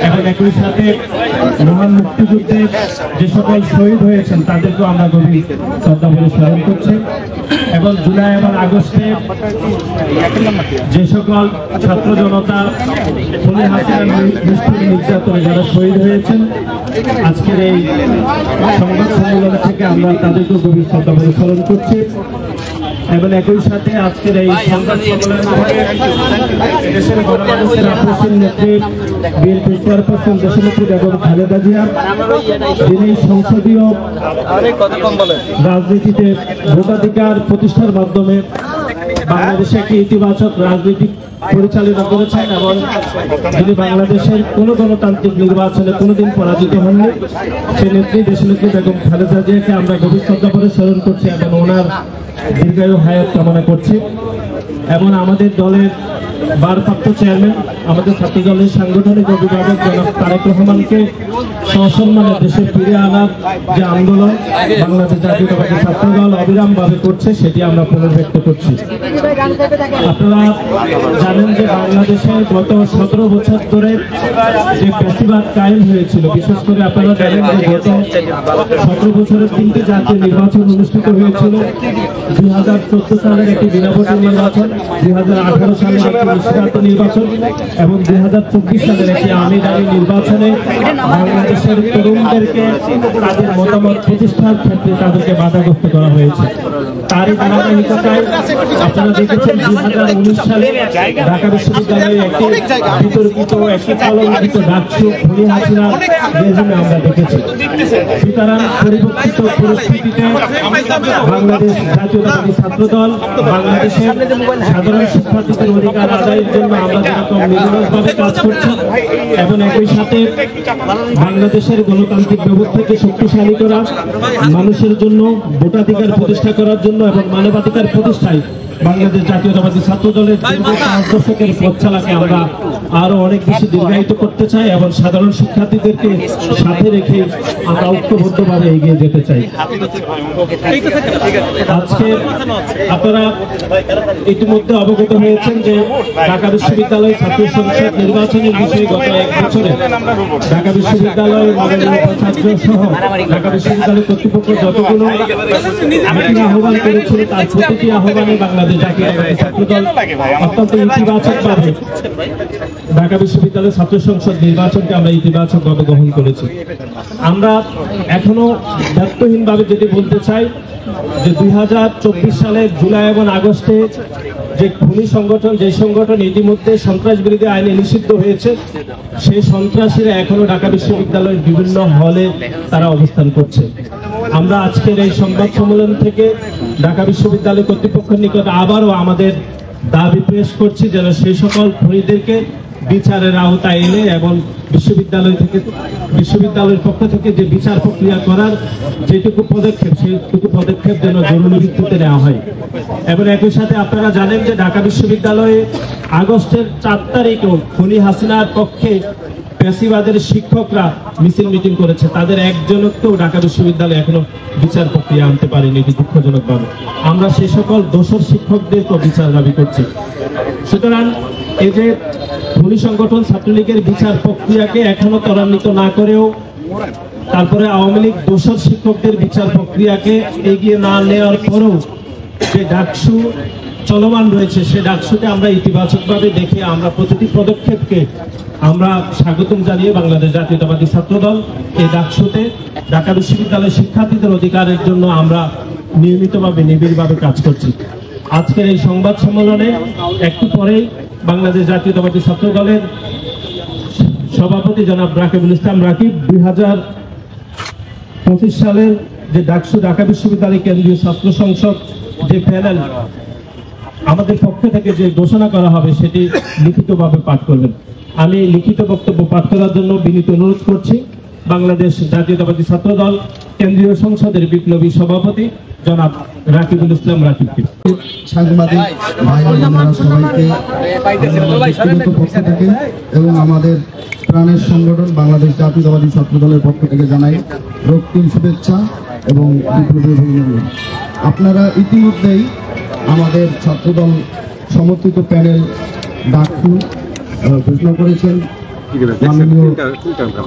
এবং একই সাথে মহান মুক্তিযুদ্ধে যে সকল শহীদ হয়েছেন তাদেরকেও আমরা গভীর শ্রদ্ধাভরে স্মরণ করছি। এবং জুলাই এবং আগস্টে যে সকল ছাত্র জনতা খুনি হাসিনার নিষ্ঠুর নির্যাতনে যারা শহীদ হয়েছেন, আজকের এই সংবাদ সম্মেলন থেকে আমরা তাদেরকেও গভীর শ্রদ্ধাভরে স্মরণ করছি। এবং একই সাথে আজকের এই সংবাদ সম্মেলন থেকে দেশের গণমানুষের আপসীন নেত্রী বিএনপি চেয়ারপারসন দেশনেত্রী বেগম খালেদা জিয়া, যিনি সংসদীয় রাজনীতিতে ভোটাধিকার প্রতিষ্ঠার মাধ্যমে বাংলাদেশে একটি ইতিবাচক রাজনীতি পরিচালনা করেছেন এবং যিনি বাংলাদেশের কোন গণতান্ত্রিক নির্বাচনে কোনোদিন পরাজিত হননি, সেই নেত্রী দেশনেত্রী বেগম খালেদা জিয়াকে আমরা গভীর শ্রদ্ধাভরে স্মরণ করছি এবং ওনার দীর্ঘায়ু হায়াত কামনা করছি। এবং আমাদের দলের ভারপ্রাপ্ত চেয়ারম্যান, আমাদের ছাত্র দলের সাংগঠনিক অভিভাবক জনাব তারেক রহমানকে সসম্মানে দেশে ফিরে আনার যে আন্দোলন বাংলাদেশ জাতীয়তাবাদী ছাত্র দল অবিরামভাবে করছে, সেটি আমরা পুনর্ব্যক্ত করছি। আপনারা জানেন যে বাংলাদেশে গত 17 বছর ধরে যে ফ্যাসিবাদ কায়েম হয়েছিল, বিশেষ করে আপনারা জানেন যে গত 17 বছরের 3টি জাতীয় নির্বাচন অনুষ্ঠিত হয়েছিল। 2014 সালের একটি বিনাভোটের নির্বাচন, 2018 সালের একটি নিষ্কাশিত নির্বাচন এবং 2024 সালের একটি আমি দামি নির্বাচনে বাংলাদেশের তরুণদেরকে তাদের মতামত প্রতিষ্ঠার ক্ষেত্রে তাদেরকে বাধাগ্রস্ত করা হয়েছে। তারই ধারাবাহিকতায় আপনারা দেখেছেন 2019 সালে ঢাকা বিশ্ববিদ্যালয়ে একটি বিতর্কিত একটি কলঙ্কিত ডাকসু খুনি হাসিনা রেজিমে আমরা দেখেছি। সুতরাং পরিবর্তিত পরিস্থিতিতে বাংলাদেশ জাতীয়তাবাদী ছাত্র দল বাংলাদেশের সাধারণ শিক্ষার্থীদের অধিকার আদায়ের জন্য আমরা যেরকম নিরলসভাবে কাজ করছি এবং একই সাথে বাংলাদেশের গণতান্ত্রিক ব্যবস্থাকে শক্তিশালী করা, মানুষের জন্য ভোটাধিকার প্রতিষ্ঠা করার জন্য এবং মানবাধিকার প্রতিষ্ঠায় বাংলাদেশ জাতীয়তাবাদী ছাত্র দলের দীর্ঘ 5 দশকের পথ চলাকে আমরা আরো অনেক বেশি দীর্ঘায়িত করতে চাই এবং সাধারণ শিক্ষার্থীদেরকে সাথে রেখে আমরা ঐক্যবদ্ধভাবে এগিয়ে যেতে চাই। আজকে আপনারা ইতিমধ্যে অবগত হয়েছেন যে ঢাকা বিশ্ববিদ্যালয় ছাত্র সংসদ নির্বাচনের বিষয়ে গত 1 বছরে ঢাকা বিশ্ববিদ্যালয় ছাত্র সহ ঢাকা বিশ্ববিদ্যালয় কর্তৃপক্ষ যতগুলো মিটিং আহ্বান করেছিল তার প্রতিটি আহ্বানে বাংলাদেশ জাতীয়তাবাদী ছাত্র দল অত্যন্ত ইতিবাচকভাবে ঢাকা বিশ্ববিদ্যালয় ছাত্র সংসদ নির্বাচনকে আমরা ইতিবাচকভাবে গ্রহণ করেছি। আমরা এখনো ব্যর্থহীনভাবে যদি বলতে চাই যে 2024 সালের জুলাই এবং আগস্টে যে খুনি সংগঠন, যে সংগঠন ইতিমধ্যে সন্ত্রাস বিরোধী আইনে নিষিদ্ধ হয়েছে, সেই সন্ত্রাসীরা এখনো ঢাকা বিশ্ববিদ্যালয়ের বিভিন্ন হলে তারা অবস্থান করছে। আমরা আজকের এই সংবাদ সম্মেলন থেকে ঢাকা বিশ্ববিদ্যালয় কর্তৃপক্ষের নিকট আবারও আমাদের দাবি পেশ করছি যেন সেই সকল খুনিদেরকে বিচারের আওতায় এনে এবং বিশ্ববিদ্যালয়ের পক্ষ থেকে যে বিচার প্রক্রিয়া করার যেটুকু পদক্ষেপ, সেইটুকু পদক্ষেপ যেন জরুরি ভিত্তিতে নেওয়া হয়। এবং একই সাথে আপনারা জানেন যে ঢাকা বিশ্ববিদ্যালয়ে আগস্টের 4 তারিখেও খুনি হাসিনার পক্ষে ফ্যাসিবাদের শিক্ষকরা মিছিল মিটিং করেছে, তাদের একজনকেও ঢাকা বিশ্ববিদ্যালয় এখনো বিচার প্রক্রিয়া আনতে পারেনি, এটি দুঃখজনকভাবে। আমরা সেই সকল দোষর শিক্ষকদেরকেও বিচার দাবি করছি। সুতরাং এই যে খুনি সংগঠন ছাত্রলীগের বিচার প্রক্রিয়াকে এখনো ত্বরান্বিত না করেও তারপরে আওয়ামী লীগ দোষর শিক্ষকদের বিচার প্রক্রিয়াকে এগিয়ে না নেওয়ার পরেও যে ডাকসু চলমান রয়েছে, সে ডাকসুকে আমরা ইতিবাচকভাবে দেখে আমরা প্রতিটি পদক্ষেপকে আমরা স্বাগতম জানিয়ে বাংলাদেশ জাতীয়তাবাদী ছাত্র দল এই ডাকসুতে ঢাকা বিশ্ববিদ্যালয়ের শিক্ষার্থীদের অধিকারের জন্য আমরা নিয়মিতভাবে নিবিড়ভাবে কাজ করছি। আজকের এই সংবাদ সম্মেলনে একটু পরেই বাংলাদেশ জাতীয়তাবাদী ছাত্র দলের সভাপতি জনাব রাকিবুল ইসলাম রাকিব 2025 সালের যে ডাকসু ঢাকা বিশ্ববিদ্যালয় কেন্দ্রীয় ছাত্র সংসদ যে প্যানেল আমাদের পক্ষ থেকে যে ঘোষণা করা হবে সেটি লিখিতভাবে পাঠ করবেন। আমি লিখিত বক্তব্য পাঠ করার জন্য বিনীত অনুরোধ করছি বাংলাদেশ জাতীয়তাবাদী ছাত্র দল কেন্দ্রীয় সংসদের বিপ্লবী সভাপতি জনাব রাকিবুল ইসলাম রাকিবকে। সাংবাদিক ভাই বোনেরা সবাইকে পক্ষ থেকে এবং আমাদের প্রাণের সংগঠন বাংলাদেশ জাতীয়তাবাদী ছাত্র দলের পক্ষ থেকে জানাই রক্তিম শুভেচ্ছা এবং বিপ্লবী অভিনন্দন। আপনারা ইতিমধ্যেই আমাদের ছাত্রদল সমর্থিত প্যানেল ডাকসু ঘোষণা করেছেন মাননীয়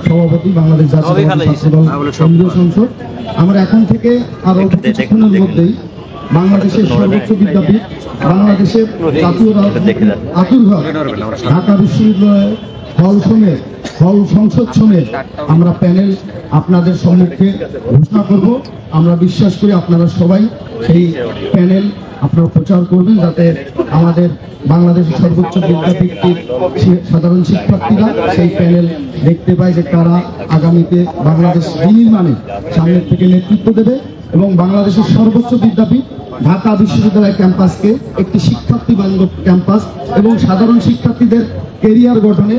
সভাপতি বাংলাদেশ জাতীয়তাবাদী ছাত্রদল কেন্দ্রীয় সংসদ। আমরা এখন থেকে আরো কিছুক্ষণের মধ্যেই বাংলাদেশের সর্বোচ্চ বিদ্যাপীঠ, বাংলাদেশের জাতীয় আতুরঘর ঢাকা বিশ্ববিদ্যালয়ের হল সংসদ সমেত আমরা প্যানেল আপনাদের সম্মুখে ঘোষণা করব। আমরা বিশ্বাস করি আপনারা সবাই সেই প্যানেল আপনারা প্রচার করবেন, যাতে আমাদের বাংলাদেশের সর্বোচ্চ বিদ্যাপীঠের সাধারণ শিক্ষার্থীরা সেই প্যানেল দেখতে পায় যে কারা আগামীতে বাংলাদেশ বিনির্মাণে সামনের থেকে নেতৃত্ব দেবে এবং বাংলাদেশের সর্বোচ্চ বিদ্যাপীঠ ঢাকা বিশ্ববিদ্যালয় ক্যাম্পাসকে একটি শিক্ষার্থী বান্ধব ক্যাম্পাস এবং সাধারণ শিক্ষার্থীদের কেরিয়ার গঠনে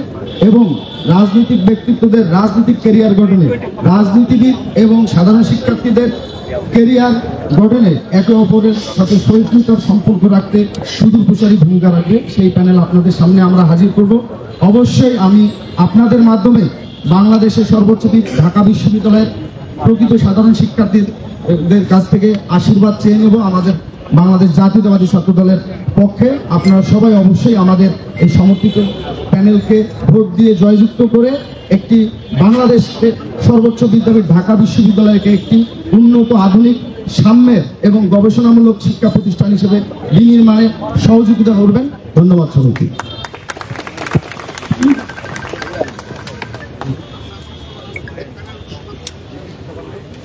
এবং রাজনৈতিক ব্যক্তিত্বদের রাজনৈতিক কেরিয়ার গঠনে, রাজনীতিবিদ এবং সাধারণ শিক্ষার্থীদের কেরিয়ার গঠনে একে অপরের সাথে সহিষ্ণুতার সম্পর্ক রাখতে সুদূরপ্রসারী ভূমিকা রাখবে সেই প্যানেল আপনাদের সামনে আমরা হাজির করব। অবশ্যই আমি আপনাদের মাধ্যমে বাংলাদেশের সর্বোচ্চ ঢাকা বিশ্ববিদ্যালয়ের প্রকৃত সাধারণ শিক্ষার্থীদের কাছ থেকে আশীর্বাদ চেয়ে নেব আমাদের বাংলাদেশ জাতীয়তাবাদী ছাত্র দলের পক্ষে। আপনারা সবাই অবশ্যই আমাদের এই সমর্থিত প্যানেলকে ভোট দিয়ে জয়যুক্ত করে একটি বাংলাদেশের সর্বোচ্চ বিদ্যাপীঠ ঢাকা বিশ্ববিদ্যালয়কে একটি উন্নত, আধুনিক, সাম্যের এবং গবেষণামূলক শিক্ষা প্রতিষ্ঠান হিসেবে বিনির্মাণে সহযোগিতা করবেন। ধন্যবাদ সবাইকে।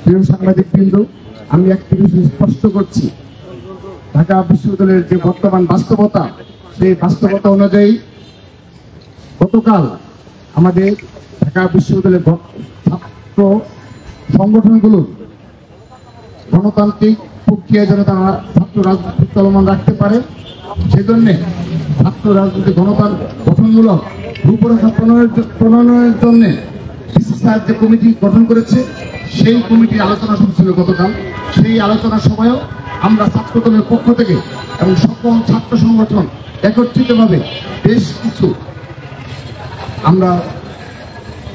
প্রিয় সাংবাদিক বৃন্দ, আমি একটি বিষয় স্পষ্ট করছি, ঢাকা বিশ্ববিদ্যালয়ের যে বর্তমান বাস্তবতা, সেই বাস্তবতা অনুযায়ী গতকাল আমাদের ঢাকা বিশ্ববিদ্যালয়ের ছাত্র সংগঠনগুলোর গণতান্ত্রিক প্রক্রিয়া যেন তারা ছাত্র রাজনীতি চলমান রাখতে পারে, সেজন্য ছাত্র রাজনীতি গঠনমূলক রূপরেখা প্রণয়নের জন্য বিসিসিআই যে কমিটি গঠন করেছে সেই কমিটি আলোচনা শুরু গতকাল। সেই আলোচনা সভায়ও আমরা ছাত্র দলের পক্ষ থেকে এবং সকল ছাত্র সংগঠন একত্রিতভাবে বেশ কিছু আমরা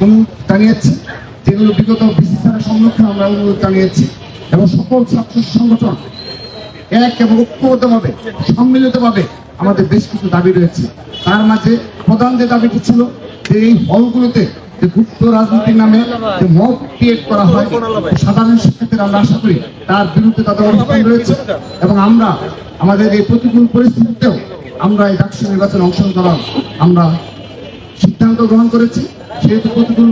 অনুরোধ জানিয়েছি, যেগুলো বিগত বিসিসিআইয়ের সম্মুখে আমরা অনুরোধ জানিয়েছি এবং সকল ছাত্র সংগঠন এক এবং ঐক্যবদ্ধভাবে সম্মিলিতভাবে আমাদের বেশ কিছু দাবি রয়েছে। তার মাঝে প্রধান যে দাবিটি ছিল যে এই হলগুলোতে যে গুপ্ত রাজনীতির নামে যে মব ক্রিয়েট করা হয় সাধারণ শিক্ষার্থীরা, আমরা আশা করি তার বিরুদ্ধে তাদের অবস্থান রয়েছে এবং আমরা আমাদের এই প্রতিকূল পরিস্থিতিতেও আমরা এই ডাকসু নির্বাচনে অংশগ্রহণ করার আমরা সিদ্ধান্ত গ্রহণ করেছি। সেহেতু প্রতিকূল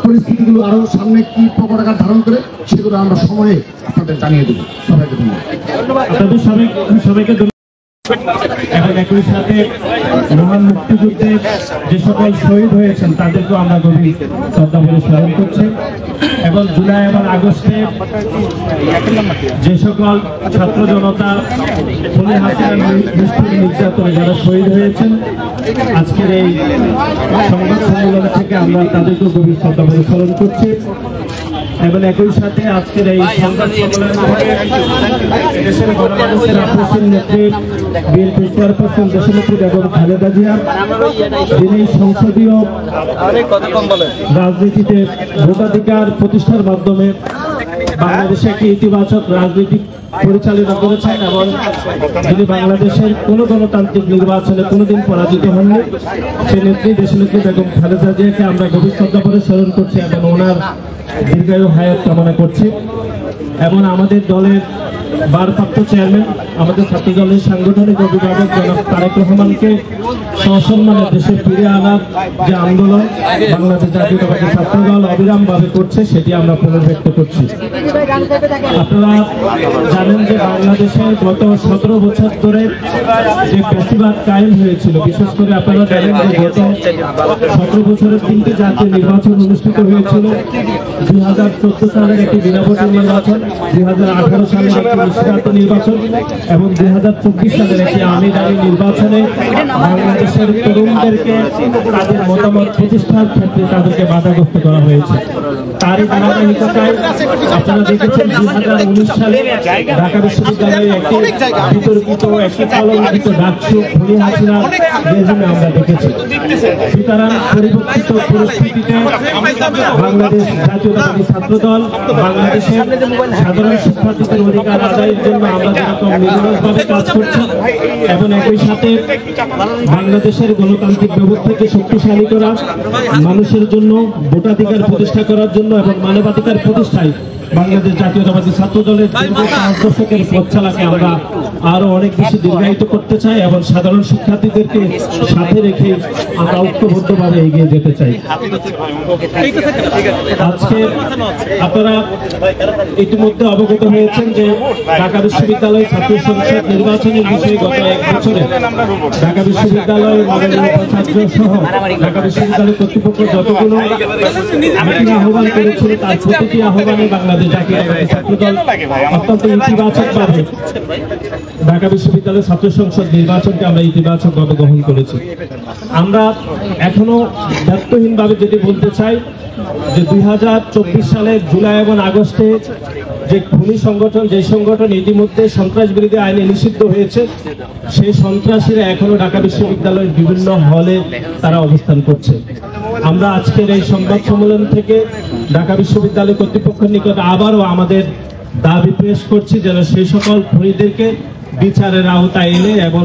পরিস্থিতিগুলো আরো সামনে কি প্রকট আকার ধারণ করে সেগুলো আমরা সময়ে আপনাদের জানিয়ে দেবো। সবাইকে ধন্যবাদ। সবাইকে এবং একই সাথে মহান মুক্তিযুদ্ধে যে সকল শহীদ হয়েছেন তাদেরকেও আমরা গভীর শ্রদ্ধা বলে স্মরণ করছি এবং জুলাই এবং আগস্টে যে সকল ছাত্র জনতা পুলিশ হাসিনার নিষ্ঠুর নির্যাতনে যারা শহীদ হয়েছেন আজকের এই সংবাদ সম্মেলন থেকে আমরা তাদেরকেও গভীর শ্রদ্ধা বলে স্মরণ করছি এবং একই সাথে আজকের এই সংবাদ সম্মেলন থেকে দেশের গণমানুষের আপসীন নেত্রী বিএনপি চেয়ারপারসন দেশনেত্রী বেগম খালেদা জিয়া, যিনি সংসদীয় রাজনীতিতে ভোটাধিকার প্রতিষ্ঠার মাধ্যমে বাংলাদেশে একটি ইতিবাচক রাজনীতি পরিচালনা করেছেন এবং যিনি বাংলাদেশের কোনো গণতান্ত্রিক নির্বাচনে কোনোদিন পরাজিত হননি, সেই নেত্রী দেশনেত্রী বেগম খালেদা জিয়াকে আমরা গভীর শ্রদ্ধা করে স্মরণ করছি এবং ওনার দীর্ঘায়ু হায়াত কামনা করছি এবং আমাদের দলের ভারপ্রাপ্ত চেয়ারম্যান, আমাদের ছাত্র দলের সাংগঠনিক অভিভাবক জনাব তারেক রহমানকে সসম্মানে দেশে ফিরে আনার যে আন্দোলন বাংলাদেশ জাতীয়তাবাদী ছাত্র দল অবিরামভাবে করছে সেটি আমরা পুনর্ব্যক্ত করছি। আপনারা জানেন যে বাংলাদেশে গত 17 বছর ধরে যে ফ্যাসিবাদ কায়েম হয়েছিল, বিশেষ করে আপনারা জানেন যে গত 17 বছরের 3টি জাতীয় নির্বাচন অনুষ্ঠিত হয়েছিল। 2014 সালের একটি বিনাভোটের নির্বাচন, 2018 সালের একটি নিষ্কান্ত নির্বাচন এবং 2024 সালের একটি আমিদানি নির্বাচনে বাংলাদেশের তরুণদেরকে তাদের মতামত প্রতিষ্ঠার ক্ষেত্রে তাদেরকে বাধাগ্রস্ত করা হয়েছে। তারই ধারাবাহিকতায় আপনারা দেখেছেন 2019 সালে ঢাকা বিশ্ববিদ্যালয়ে একটি বিতর্কিত একটি কলঙ্কিত ডাকসু খুনি হাসিনা রেজিমে আমরা দেখেছি। সুতরাং পরিবর্তিত পরিস্থিতিতে বাংলাদেশ জাতীয়তাবাদী ছাত্র দল বাংলাদেশের সাধারণ শিক্ষার্থীদের অধিকার আদায়ের জন্য আমরা যেরকম নিরলসভাবে কাজ করছি এবং একই সাথে বাংলাদেশের গণতান্ত্রিক ব্যবস্থাকে শক্তিশালী করা, মানুষের জন্য ভোটাধিকার প্রতিষ্ঠা করার জন্য এবং মানবাধিকার প্রতিষ্ঠায় বাংলাদেশ জাতীয়তাবাদী ছাত্র দলের দীর্ঘ 5 দশকের পথ চলাকে আমরা আরো অনেক বেশি দীর্ঘায়িত করতে চাই এবং সাধারণ শিক্ষার্থীদেরকে সাথে রেখে আমরা ঐক্যবদ্ধভাবে এগিয়ে যেতে চাই। আজকে আপনারা ইতিমধ্যে অবগত হয়েছেন যে ঢাকা বিশ্ববিদ্যালয় ছাত্র সংসদ নির্বাচনের বিষয়ে গত 1 বছরে ঢাকা বিশ্ববিদ্যালয় মাননীয় উপাচার্য সহ ঢাকা বিশ্ববিদ্যালয় কর্তৃপক্ষ যতগুলো মিটিং আহ্বান করেছিল তার প্রতিটি আহ্বানে বাংলাদেশ জাতীয়তাবাদী ছাত্র দল অত্যন্ত ইতিবাচকভাবে ঢাকা বিশ্ববিদ্যালয় ছাত্র সংসদ নির্বাচনকে আমরা ইতিবাচকভাবে গ্রহণ করেছি। আমরা এখনো ব্যর্থহীনভাবে যেটি বলতে চাই যে 2024 সালের জুলাই এবং আগস্টে যে খুনি সংগঠন, যে সংগঠন ইতিমধ্যে সন্ত্রাস বিরোধী আইনে নিষিদ্ধ হয়েছে, সেই সন্ত্রাসীরা এখনো ঢাকা বিশ্ববিদ্যালয়ের বিভিন্ন হলে তারা অবস্থান করছে। আমরা আজকের এই সংবাদ সম্মেলন থেকে ঢাকা বিশ্ববিদ্যালয় কর্তৃপক্ষের নিকট আবারও আমাদের দাবি পেশ করছি যেন সেই সকল খুনিদেরকে বিচারের আওতায় এনে এবং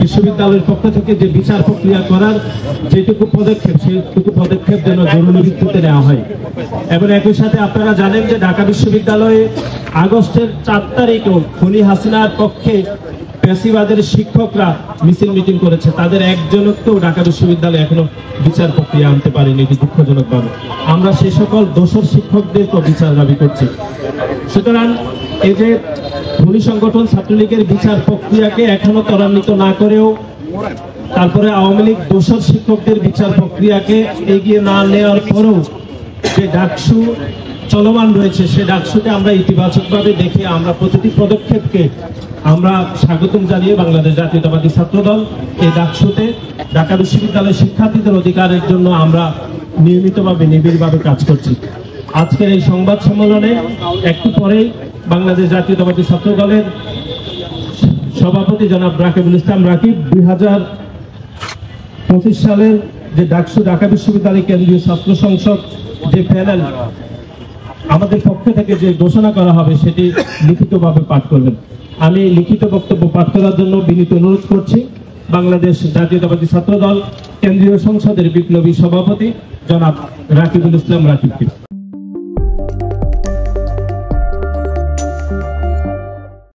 বিশ্ববিদ্যালয়ের পক্ষ থেকে যে বিচার প্রক্রিয়া করার যেটুকু পদক্ষেপ, সেইটুকু পদক্ষেপ যেন জরুরি ভিত্তিতে নেওয়া হয়। এবং একই সাথে আপনারা জানেন যে ঢাকা বিশ্ববিদ্যালয়ে আগস্টের 4 তারিখেও খুনি হাসিনার পক্ষে পেশিবাদের শিক্ষকরা মিছিল মিটিং করেছে, তাদের একজনকেও ঢাকা বিশ্ববিদ্যালয় এখনো বিচার প্রক্রিয়া আনতে পারেনি, এটি দুঃখজনকভাবে। আমরা সেই সকল দোষর শিক্ষকদেরকেও বিচার দাবি করছি। সুতরাং এই যে খুনি সংগঠন ছাত্রলীগের বিচার প্রক্রিয়াকে এখনো ত্বরান্বিত না করেও তারপরে আওয়ামী লীগ দোষর শিক্ষকদের বিচার প্রক্রিয়াকে এগিয়ে না নেওয়ার পরেও যে ডাকসু চলমান রয়েছে, সে ডাকসুকে আমরা ইতিবাচকভাবে দেখে আমরা প্রতিটি পদক্ষেপকে আমরা স্বাগতম জানিয়ে বাংলাদেশ জাতীয়তাবাদী ছাত্র দল এই ডাকসুতে ঢাকা বিশ্ববিদ্যালয়ের শিক্ষার্থীদের অধিকারের জন্য আমরা নিয়মিতভাবে নিবিড়ভাবে কাজ করছি। আজকের এই সংবাদ সম্মেলনে একটু পরেই বাংলাদেশ জাতীয়তাবাদী ছাত্র দলের সভাপতি জনাব রাকিবুল ইসলাম রাকিব 2025 সালের যে ডাকসু ঢাকা বিশ্ববিদ্যালয় কেন্দ্রীয় ছাত্র সংসদ যে প্যানেল আমাদের পক্ষ থেকে যে ঘোষণা করা হবে সেটি লিখিতভাবে পাঠ করবেন। আমি লিখিত বক্তব্য পাঠ করার জন্য বিনীত অনুরোধ করছি বাংলাদেশ জাতীয়তাবাদী ছাত্র দল কেন্দ্রীয় সংসদের বিপ্লবী সভাপতি জনাব রাকিবুল ইসলাম রাকিবকে।